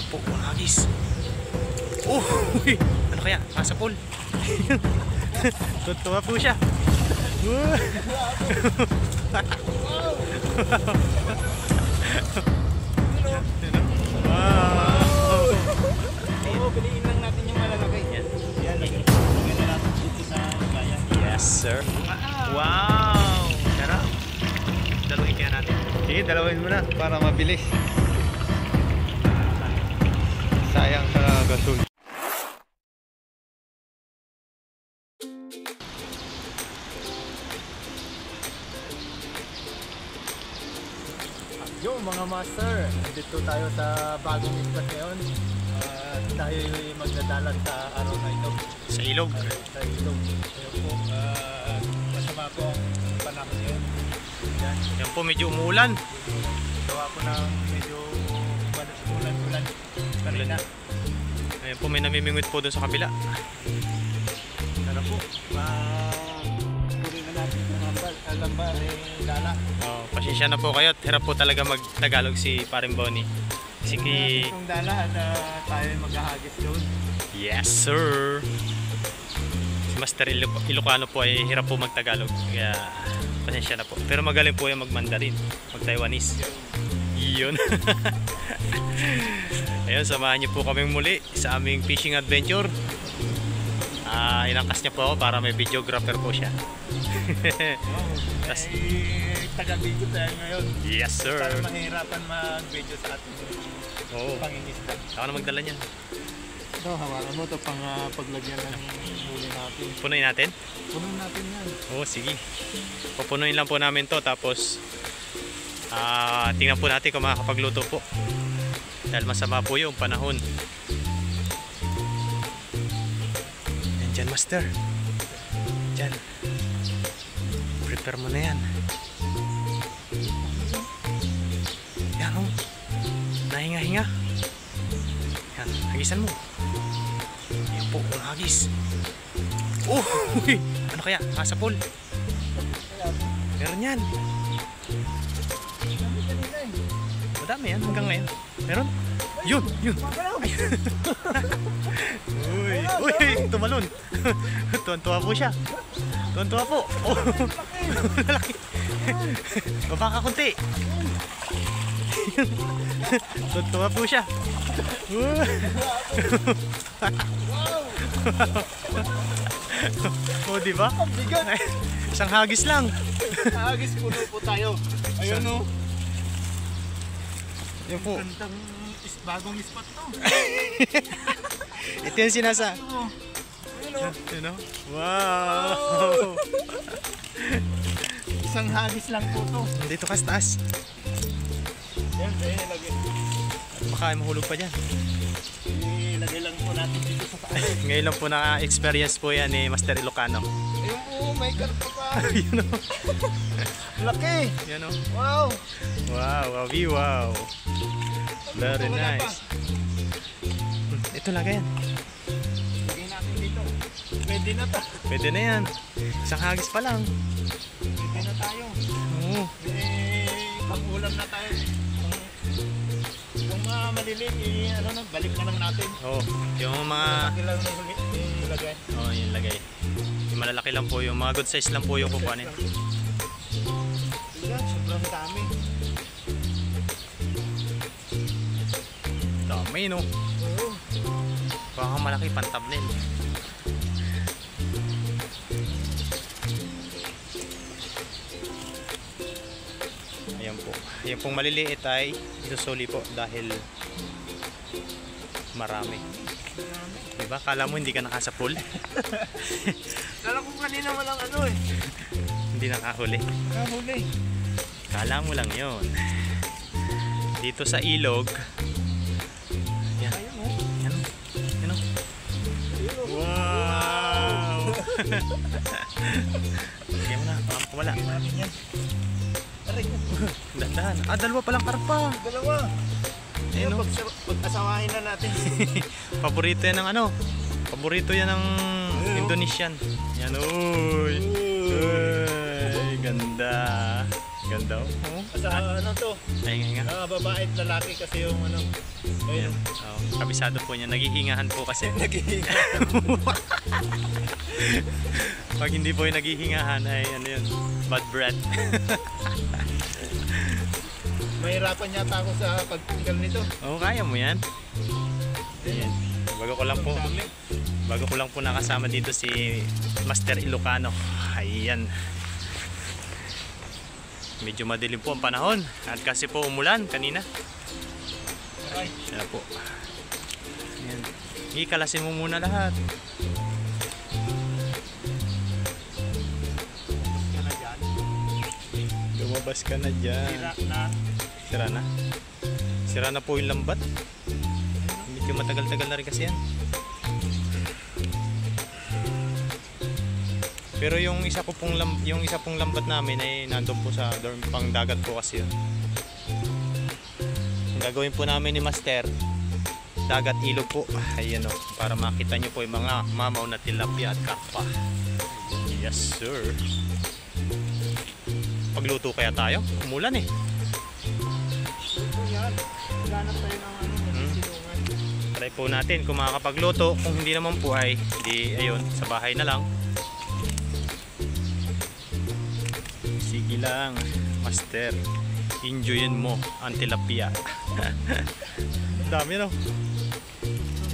po, hagis. Oh, ano kaya? Pasapol. Tuwa po siya. Wow. Oo, piliin lang natin yung malalaki. Yan. Yan, lagyan na natin dito sa bayan. Yes, sir. Wow! Sarap. Dalawin kaya natin. Sige, dalawin mo na para mabilis. Sayang sa gasol. Yo mga master, dito tayo sa bagong spot ngayon. Tayo magdadalan sa araw na ito. Sa ilog. Sa ilog. Ayun po, masama po ang panahon ngayon. Yan. Yan po, medyo umuulan. Gawa po ng medyo ulan kanina. Ayan po, may namimingwit po doon sa kabila. Tara po, puri na natin yung lamba dala. Oh, pasensya na po kayo at hirap po talaga mag-Tagalog si Paring Bonnie. Sige. Itong dala at tayo maghahagis doon. Yes, sir. Si Master Ilocano po ay hirap po mag-Tagalog. Kaya pasensya na po. Pero magaling po yung mag-Mandarin, mag-Taiwanese. Iyon. Ayun, samahan niyo po kaming muli sa aming fishing adventure. Inangkas niya po ako para may videographer po siya. Tas, taga-video tayo ngayon. yes, sir. Para mahirapan mag-video sa ating pangingisda. Ako na magdala niyan. Ito, hawakan mo ito pang paglagyan ng huli natin. Punuin natin? Punuin natin yan. Oo, sige. Pupunuin lang po namin to, tapos tingnan po natin kung makakapagluto po. Dahil masama po yung panahon. Yan dyan, Master. Dyan. Prepare mo na yan. Yan, oh. Nahinga-hinga. Yan, hagisan mo. Yan po, ang hagis. Oh, ano kaya? Pasapol. Meron yan. Madami yan hanggang ngayon. Meron? Yun, yun. Uy, uy, tumalon. Tuwan-tuwa po siya. Tuwan-tuwa po. Oh, malaki. Baba ka kunti. Tuwan-tuwa po siya. Oh, di ba? Isang hagis lang. Hagis puno po tayo. Ayun o. Yun po. Gandang bagong spot to. Ito yung sinasa. Ayun o. You know? Wow! Isang hagis lang po to. Dito ka sa taas. Yan, lagay. Baka ay mahulog pa dyan. Ilagay lang po natin dito sa taas. Ngayon lang po na-experience po yan ni Master Ilocano. Ayun po, may karpa pa. You know? Laki. You know? Wow. Wow, wow. Very nice. Ito lagay yan. Lagay natin dito. Pwede na to. Pwede na yan. Isang hagis pa lang. Pwede na tayo. Oo. Pang-ulam na tayo. Yung mga maliliit, balik na lang natin. Oo. Yung mga... Laki lang na ilagay. Oo, yung lagay. Yung malalaki lang po. Yung mga good size lang po yung kukuhanin. Yan, sobrang dami. Dami, no? Oo. Baka malaki pantabnin. Ayan po. Ayan pong maliliit ay isusuli po dahil marami. Diba? Kala mo hindi ka nakasapul? Kala ko kanina walang Hindi nakahuli. Nakahuli. Kala mo lang yon. Dito sa ilog. Yan. Ayun o. Yan. Yan o. Wow! Sige mo na. Baka wala. Natin yan. Aray. Dandahan. Dalawa palang karpa. Dalawa. Ayun o. Pag-asawahin na natin. Paborito yan ng paborito yan ng Indonesian. Yan, uy. Uy, ganda. Ganda oh. Sa ano to? Ay nga. Babae at lalaki kasi yung ano. Ayan. Ayun. Oh, kabisado po niya. Naghihingahan po kasi. Naghihinga. Pag hindi po yung naghihingahan ay ano yun, bad breath. Mahirapan yata ako sa pagtanggal nito. Oo, kaya mo yan. Ayan. Bago ko lang po nakasama dito si Master Ilocano. Ayan. Medyo madilim po ang panahon at kasi po umulan kanina. Alright. Ayan po. Ayan. Ikalasin mo muna lahat. Lumabas ka na dyan. Sira na. Sira na? Sira na po yung lambat. Medyo matagal-tagal na rin kasi yan. Pero yung isa pong lambat namin ay nandun po sa dorm, pang dagat po kasi yun. Ang gagawin po namin ni Master, dagat ilog po. Ayan o, para makita nyo po yung mga mamaw na tilapia at karpa. Yes sir. Pagluto kaya tayo? Umulan eh. Ito yan. Ganap tayo ng ano, silungan. Try po natin kung makakapagluto. Kung hindi naman po ay di ayun, sa bahay na lang. Sige lang, Master. Enjoyin mo ang tilapia. Dami no?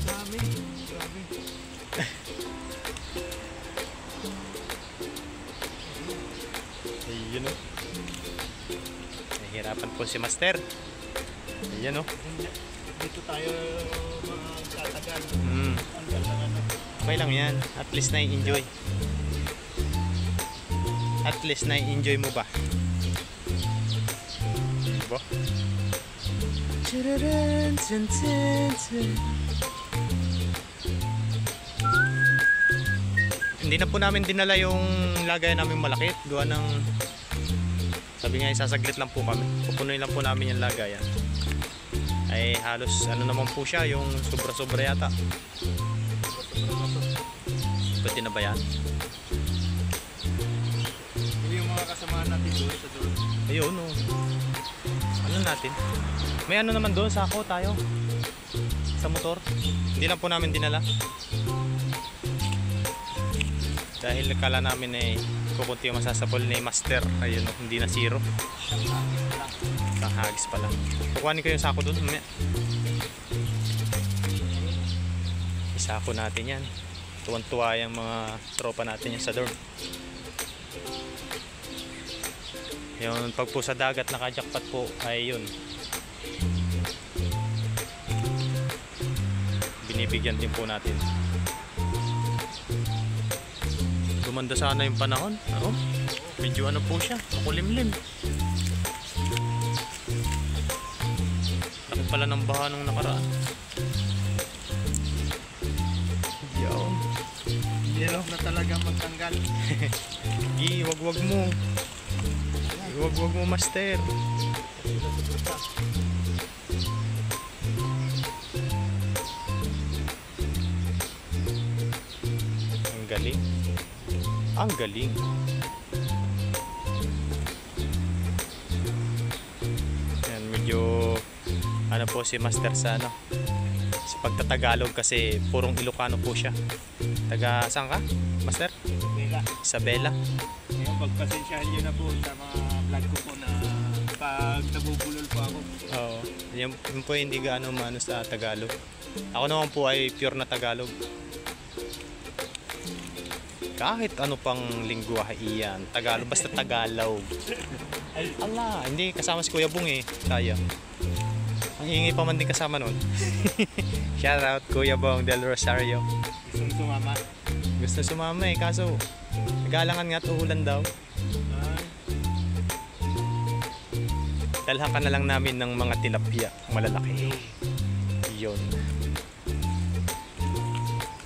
Dami. Grabe. Ayun o. Nahihirapan po si Master. Ayan o. Dito tayo magtatagal. Tanggal na ano. Okay lang yan. At least na-enjoy. At least na-enjoy mo ba? Diba? Hindi na po namin dinala yung lagay namin malaki. Gawa ng sabi nga sasaglit lang po kami. Pupunuin lang po namin yung lagayan. Ay halos ano naman po siya, yung sobra-sobra yata. Pwede na ba yan? Yung mga kasamahan natin doon sa doon. Ayun o. Ano natin? May ano naman doon, sako tayo. Sa motor. Hindi lang po namin dinala. Dahil kala namin ay kukunti yung masasapol ni Master. Ayun o, hindi na zero. Isang hagis pa lang. Kukuhanin ko yung sako doon. Isako natin yan. Tuwan-tuwa yung mga tropa natin yan sa dorm. Yung pag po sa dagat naka-jackpot po ay yun. Binibigyan din po natin. Gumanda sana yung panahon. Oo. Medyo ano po siya, makulimlim. Laki pala ng baha nung nakaraan. Yaw. Hirap na talaga magtanggal. Wag-wag mo. Wag-wag mo, Master. Ang galing. Ang galing. Yan, medyo ano po si Master sa ano, sa pagtatagalog kasi purong Ilocano po siya. Taga saan ka, Master? Bela. Isabela. Ngayon, pagpasensyahan nyo na po sa mga vlog ko po na pag nabubulol po ako. Oo. Yun po hindi gaano maano sa Tagalog. Ako naman po ay pure na Tagalog. Kahit ano pang lingwahe iyan, Tagalog, basta Tagalog. Ala, hindi kasama si Kuya Bung eh. Sayang. Ang ingay pa man din kasama nun. Shout out Kuya Bung del Rosario. Gusto sumama. Gusto sumama eh, kaso nag-aalangan nga tuhulan daw. Dalhan ka na lang namin ng mga tilapia malalaki. Yun.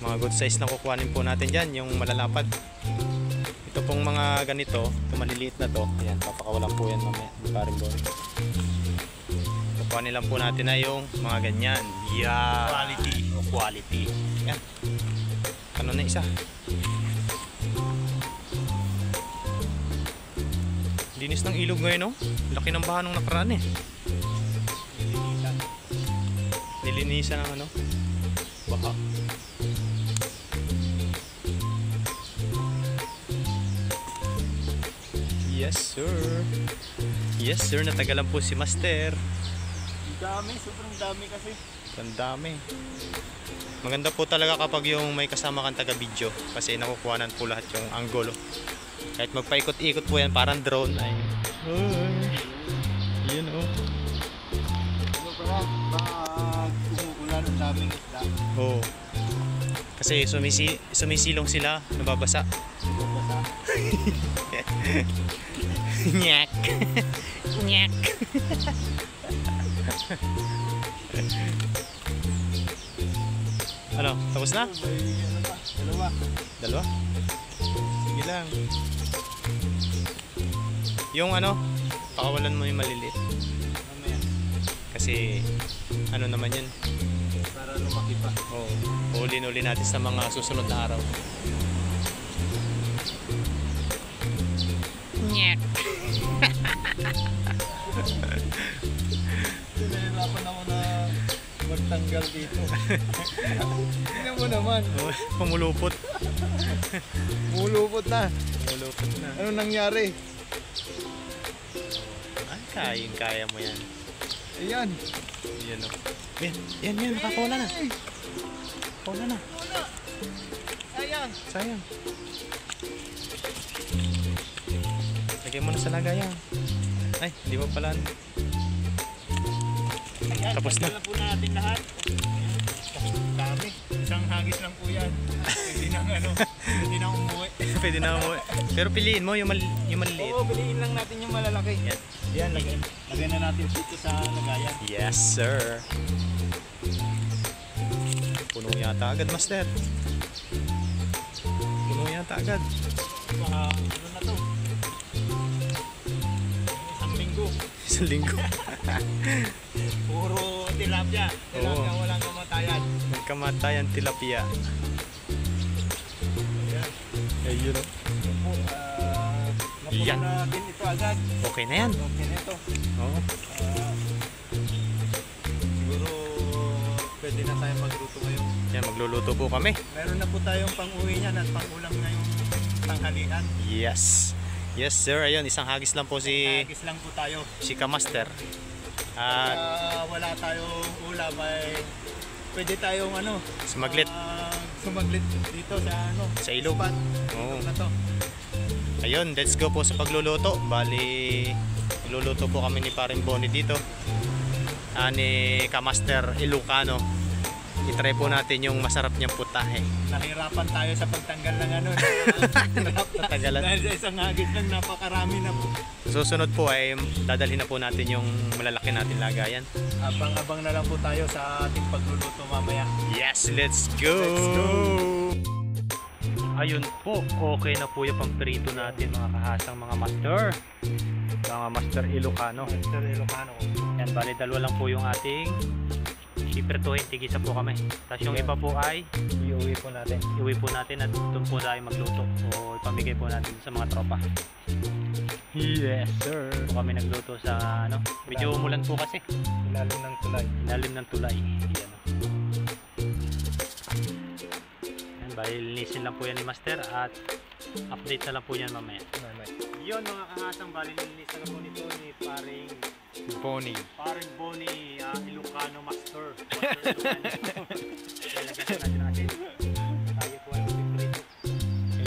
Mga good size na kukuhanin po natin dyan, yung malalapad. Ito pong mga ganito, ito maliliit na to. Ayan, papakawalan po yan mamaya. Parang doon. Kukuhanin lang po natin na yung mga ganyan. Yeah. Quality. Quality. Yan. Ano na isa? Linis ng ilog ngayon, no? Laki ng baha nung nakaraan eh. Nilinisan ng ano? Baha. Yes, sir. Yes, sir. Natagalan po si Master. Dami, sobrang dami kasi. Ang dami. Maganda po talaga kapag yung may kasama kang taga-video kasi nakukuhanan po lahat yung angulo. Kahit magpaikot-ikot po yan, parang drone ay. Yun oh. Ano pala, pag umuulan ang daming isda. Oo. Kasi sumisilong sila, nababasa. Basta, Nyak. Nyak. Ano? Tapos na? may ano pa, dalawa. Dalawa? Sige lang. Yung ano, pakawalan mo yung maliliit. Mamaya, Kasi ano naman yun. para lumaki pa. Oo. Uulin-uli natin sa mga susunod na araw. Nyak. Nahirapan ako na magtanggal dito. Tingnan mo naman, Pumulupot. mulupot na. Pumulupot na. Ano nangyari? Ay, kaya mo yan. Ayan. Yan o. Yan, nakakawala na. Nakakawala na. Ayan. Sayang. Lagyan mo na sa lagayan. Ay, hindi mo pala. Ayan, Tapos na. tanggal po natin lahat. Dami. Isang hagis lang po yan. Hindi nang ano, hindi nang umuwi. Pwede na mo. Pero piliin mo yung maliliit. Oo, biliin lang natin yung malalaki. Yan. Yan, lagyan na natin dito sa lagayan. Yes, sir. Puno yata agad, Master. Puno yata agad. Ano na to? Isang linggo. Isang linggo. Puro tilapia. Tilapia, Oo. walang kamatayan. Nagkamatayan tilapia. Ayan. Ayun o. Po, napuno Yan. natin ito agad. Okay na yan. Okay na ito. Oo. Siguro pwede na tayo magluto ngayon. Yan, magluluto po kami. Meron na po tayong pang-uwi niyan at pang-ulam ngayong tanghalian. Yes. Yes, sir. Ayun, isang hagis lang po si Hagis lang po tayo. Kamaster. At Wala tayong ulam ay pwede tayong ano, sumaglit sumaglit dito sa ano, sa ilog. spot. Oo. Na to. Ayun, let's go po sa pagluluto. Bali, iluluto po kami ni Paring Bonnie dito. Ni Kamaster Ilocano. I-try po natin yung masarap niyang putahe. Nahirapan tayo sa pagtanggal ng ano. Natagalan. Dahil sa isang hagis lang napakarami na po. Susunod po ay dadalhin na po natin yung malalaki natin lagayan. Abang-abang na lang po tayo sa ating pagluluto mamaya. Yes, let's go! Let's go! Ayun po, okay na po yung pamprito natin mga kahasang mga master. Mga Master Ilocano. Mr. Ilocano. Yan, bali dalawa lang po yung ating iprituhin, tigisa po kami. Tapos yung iba po ay Iuwi po natin. iuwi po natin at doon po tayo magluto o ipamigay po natin sa mga tropa. Yes sir. Po kami nagluto sa ano, medyo umulan po kasi. Ilalim ng tulay. Ilalim ng tulay. Yan. Yan, bali linisin lang po yan ni Master at update na lang po yan mamaya. Yun mga kahasang, bali linisin na po nito ni Paring Bonnie. Bonnie Ilocano Master. Lalagyan natin natin. Tayo po ay magpiprito.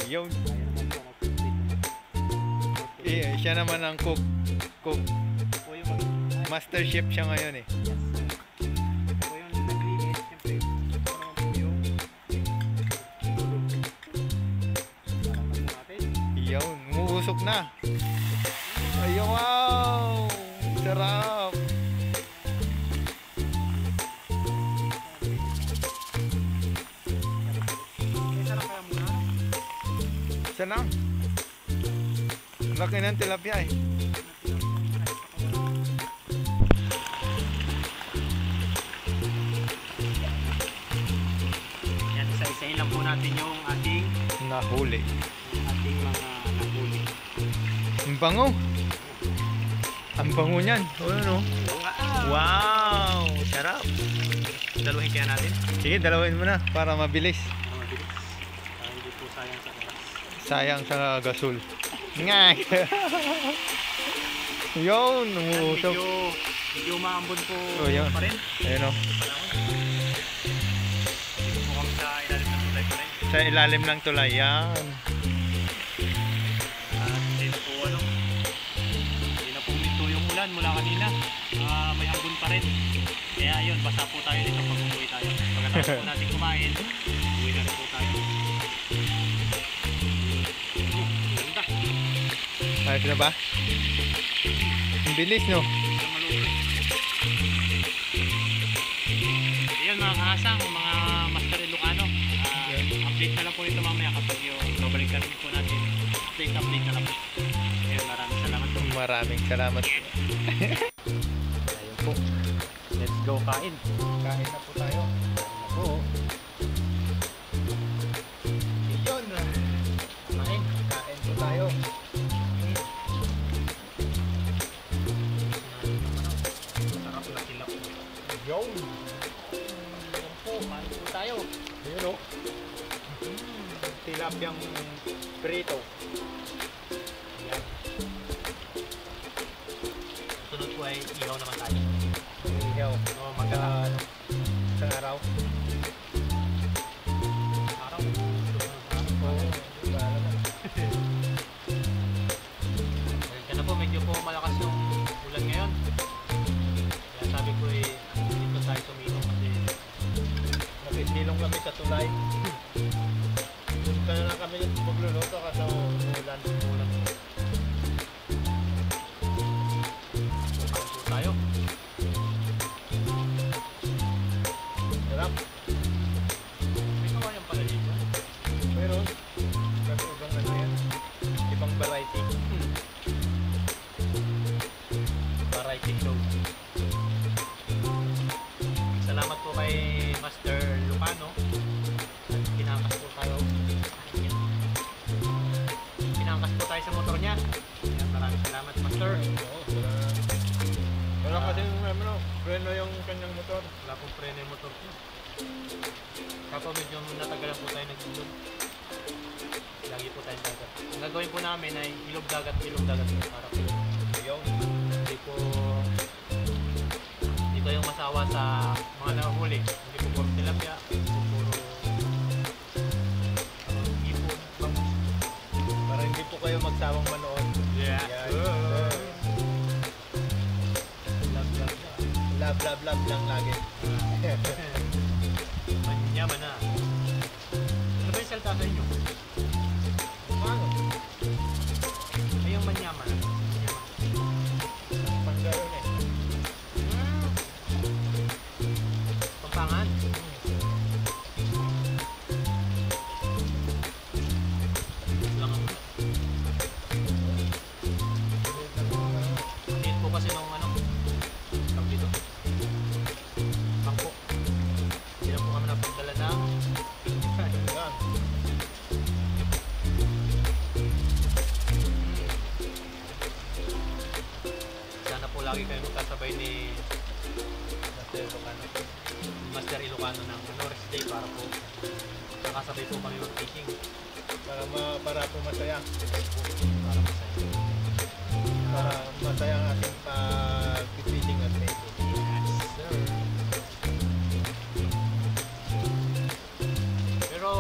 Yun. Tayo naman po magpiprito. Siya naman ang cook. Po yung Master chef siya ngayon eh. po yung naglinis. Siyempre, ito naman po yung parang po natin. Yun. Umuusok na. Ay, wow! Sarap! Isa lang kaya muna. Isa lang. Laki ng tilapia eh. Yan, isa-isahin lang po natin yung ating Nahuli. mga nahuli. Ang bango. Ang bango niyan. Oh, ano? Wow! Sarap. Dalawahin kaya natin. Sige, dalawin mo na para mabilis. Mabilis. Hindi po sayang sa oras. Sayang sa gasol. Nga! Yun, umuusok. Medyo umaambon po Oh, yun. pa rin. Ayun o. Dito po kami sa ilalim ng tulay pa rin. Sa ilalim ng tulay. Yan. Hindi na po hindi na po minto yung ulan mula kanina. May ambon pa rin. Kaya yun, basa po tayo dito pag umuwi tayo. Pagkatapos po natin kumain, uwi na rin po tayo. Ganda. Ayos na ba? Ang bilis, no? Ayan mga kahasang, mga Master Ilocano. Update na lang po ito mamaya kapag yung babalikan po natin. Update na lang po. Ayan, maraming salamat po. Maraming salamat. Ayun po. Let's go kain. Kain na po tayo. Oo. Yun. Kain. Kain po tayo. Sarap na kilap. Yun. Ayun po, kain po tayo. Ayun o. Tilapiyang prito. Ayan. Sunod po ay ihaw naman tayo. Ihaw. Oo, magkala. Sa araw. Araw. Oo. Bahala na. Kaya na po, medyo po malakas yung ulan ngayon. Kaya sabi ko dito tayo tumilong kasi Nakisilong kami sa tulay. Punta na lang kami magluluto kasi umulan. ulan po. Kain po tayo. Sarap. May kawayan pala dito. Meron. Kasi ibang ano yan. Ibang variety. Variety show. Salamat po kay Master Lucano. At pinangkas po tayo. Pinangkas po tayo sa motor niya. Ayan, maraming salamat Master. Oo. Wala kasi ano, preno yung kanyang motor. Wala pong preno yung motor ko. Kapag medyo natagalan po tayo nagdulog. Lagi po tayong dagat. Ang gagawin po namin ay ilog dagat po para po. Yung Hindi kayong masawa sa mga nahuli. Hindi po puro tilapia. Hindi po puro ipon. para hindi po kayo magsawang manood. Yeah. Yan. Love lang lagi. Manyaman na. Ano ba yung salta sa inyo? Paano? Ay yung manyaman. Manyaman. Panggayon eh. Pampangan. Lang ang Liit po kasi nung tawag dito. Bangko. Hindi na po kami napagdala ng Yan. sana po lagi kayo magkasabay ni Master Ilocano ng rest day para po nakasabay po kami mag-fishing Para po masaya. para masaya. Para masaya ang ating pag-fishing at making. Yes, sir. Pero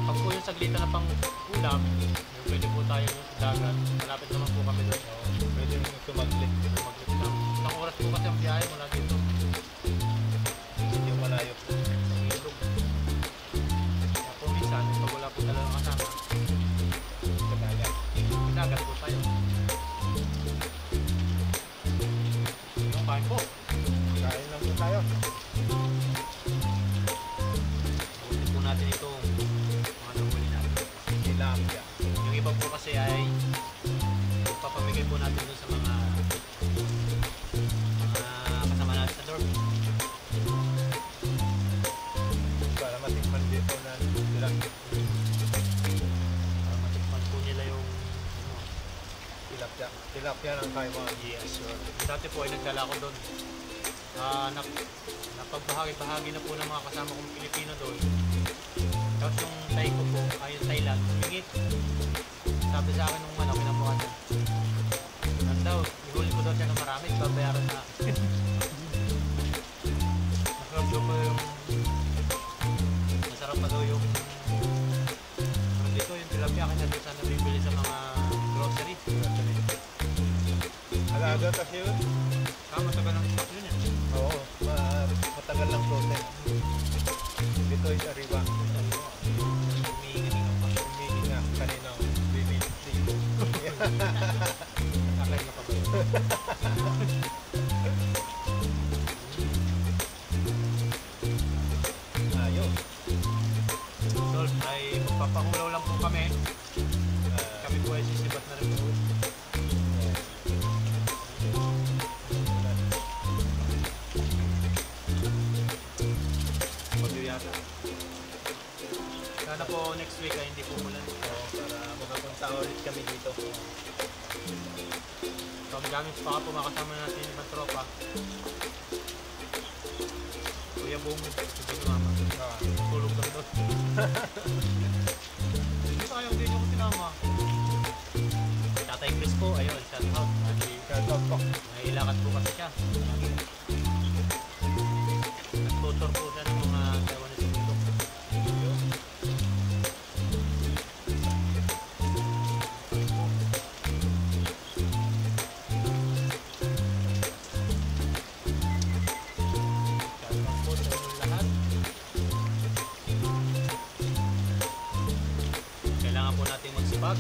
pag po yung saglita na pang ulam, yung pwede po tayo sa dagat. Malapit naman po kami doon. Pwede yung sumaglit. Maglit lang. Isang oras po kasi ang biyahe mula dito. Hindi malayo. Ang ilog. Kaya po minsan, pag wala po talaga kasama, Sa dagat. dagat po tayo. Yung kain po. Kain lang po tayo. Butin po natin itong mga nahuli natin. Tilapia. Yung iba po kasi ay Yan ang kaya mo. Yes, sir. Dati po ay nagdala ko doon. Napagbahagi-bahagi na po ng mga kasama kong Pilipino doon. Tapos yung Thai ko po, ay yung Thailand, humingit. Sabi sa akin nung ano, pinabuhan niya. Nandaw, ihuli ko daw siya ng marami, babayaran na. Masarap daw po yung... Masarap pa daw yung... Dito yung tilapia, kaya doon sana bibili sa mga grocery. Alaga kasi yun. Matagal ng stock yun eh. Oo, matagal lang protein. Dito ay sariwa. Humihinga pa. Humihinga kaninang bibili. Akay na pa ba? Ayos. Tol, ay magpapahulaw lang po kami. Kami po ay sisibat na rin po. Bagyo yata. Sana po next week ay hindi po umulan. Oo, para makapunta ulit kami dito. So, ang dami pa po makasama natin ibang tropa. Kuya Bong, sabi ni Mama. Tulog lang doon. Hindi sayang din ako sinama. Tatay Chris po, ayun, shout out. Shoutout po. May ilakad po kasi siya. Nag-tutor po siya ng mga Taiwanese bundok. Shoutout po sa inyong lahat. Kailangan po natin magsipag.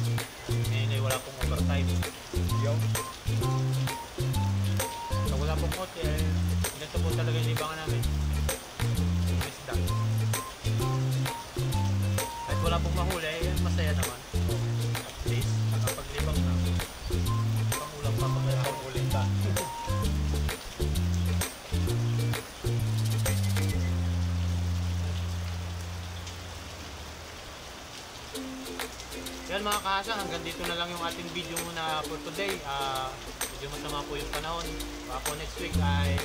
Ngayon ay wala pong overtime. Yo. So wala pong hotel, ganito po talaga yung libangan namin. Yung isda. Kahit wala pong mahuli, masaya naman. At least, nakapaglibang na. Pangulang pa pag Pangulit pa. Yan mga kahasang, hanggang dito na lang yung ating video muna for today. Medyo masama po yung panahon. Baka po next week ay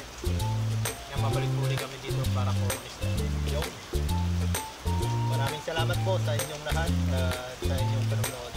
yung mabalik po ulit kami dito para po Yo. Maraming salamat po sa inyong lahat at sa inyong panonood.